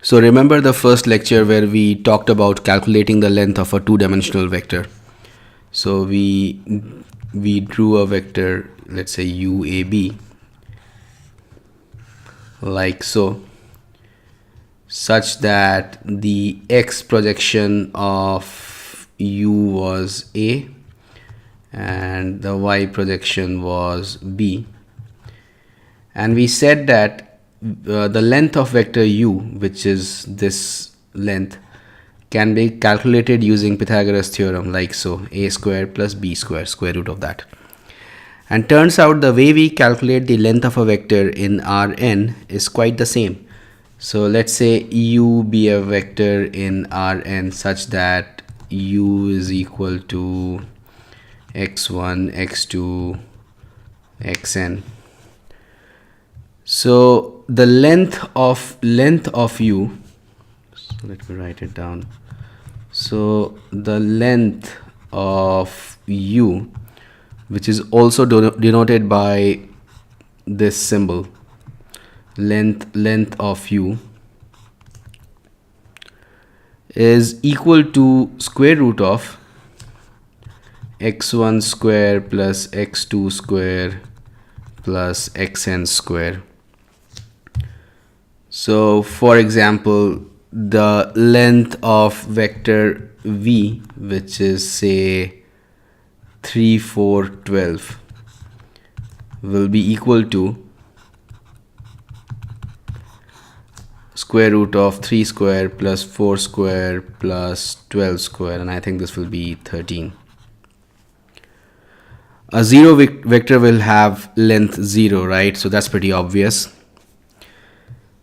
So remember the first lecture where we talked about calculating the length of a two-dimensional vector. So we drew a vector, let's say UAB, like so, such that the x projection of U was A and the y projection was B. And we said that the length of vector u, which is this length, can be calculated using Pythagoras theorem, like so: a square plus b square, square root of that. And turns out the way we calculate the length of a vector in Rn is quite the same. So let's say u be a vector in Rn such that u is equal to x1, x2, xn. So the length of u, so let me write it down. So the length of u, which is also denoted by this symbol, length of u, is equal to square root of x1 square plus x2 square plus xn square. So for example, the length of vector v, which is say 3, 4, 12, will be equal to square root of 3 square plus 4 square plus 12 square, and I think this will be 13. A zero vector will have length 0, right? So that's pretty obvious.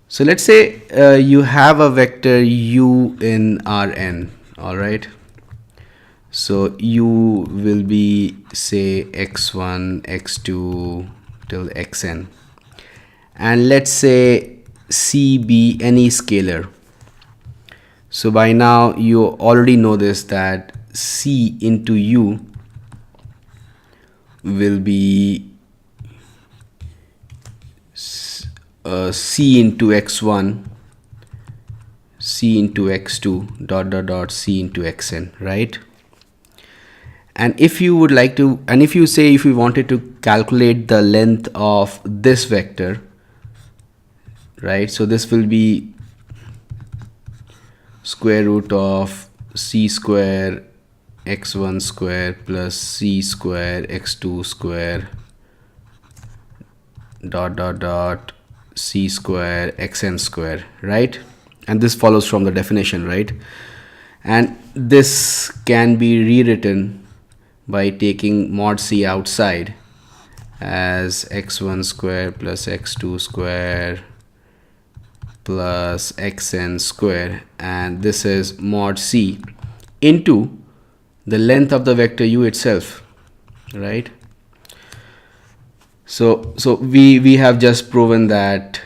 So let's say you have a vector u in Rn, all right? So u will be say x1, x2 till xn. And let's say c be any scalar. So by now you already know this, that c into u will be c into x1, c into x2, dot dot dot, c into xn, right? And if you would like to, and if you say if you wanted to calculate the length of this vector, right? So this will be square root of c square x1 square plus c square x2 square dot dot dot c square xn square, right? And this follows from the definition, right? And this can be rewritten by taking mod c outside as x1 square plus x2 square plus xn square, and this is mod c into the length of the vector u itself, right? So we have just proven that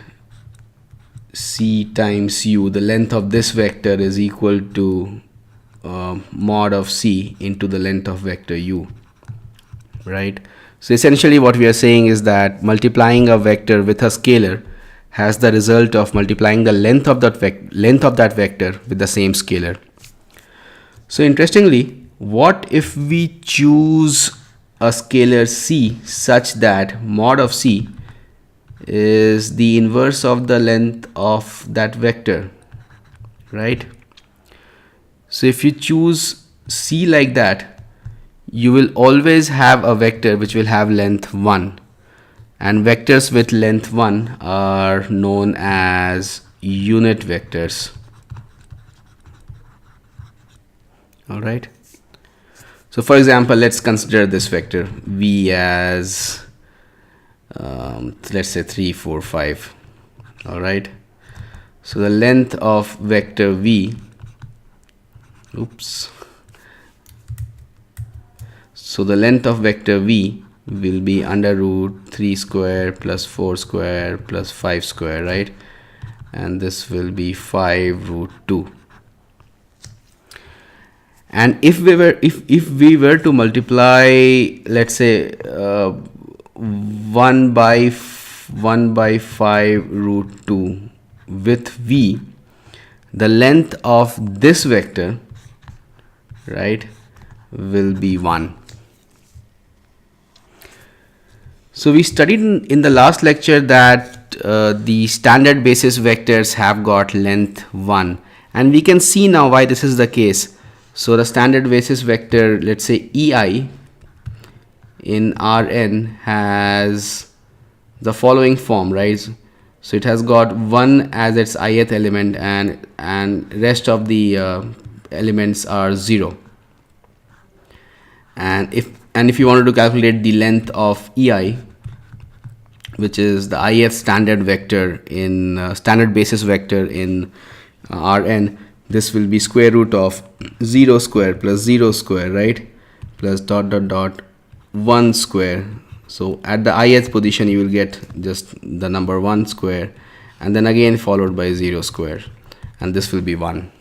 c times u, the length of this vector, is equal to mod of c into the length of vector u, right? So essentially what we are saying is that multiplying a vector with a scalar has the result of multiplying the length of that vector with the same scalar. So interestingly, what if we choose a scalar c such that mod of c is the inverse of the length of that vector, right? So if you choose c like that, you will always have a vector which will have length 1, and vectors with length 1 are known as unit vectors. All right. So for example, let's consider this vector v as let's say 3, 4, 5. All right. So the length of vector v, so the length of vector v will be under root 3 square plus 4 square plus 5 square, right? And this will be 5 root 2. And if we were to multiply, let's say 1 by 5 root 2 with v, the length of this vector, right, will be 1. So we studied in the last lecture that the standard basis vectors have got length 1, and we can see now why this is the case. So the standard basis vector, let's say EI in Rn, has the following form, right? So it has got 1 as its ith element, and rest of the elements are 0. And if you wanted to calculate the length of EI, which is the ith standard vector in standard basis vector in Rn, this will be square root of 0 square plus 0 square, right, plus dot dot dot 1 square. So at the ith position you will get just the number 1 square, and then again followed by 0 square, and this will be 1.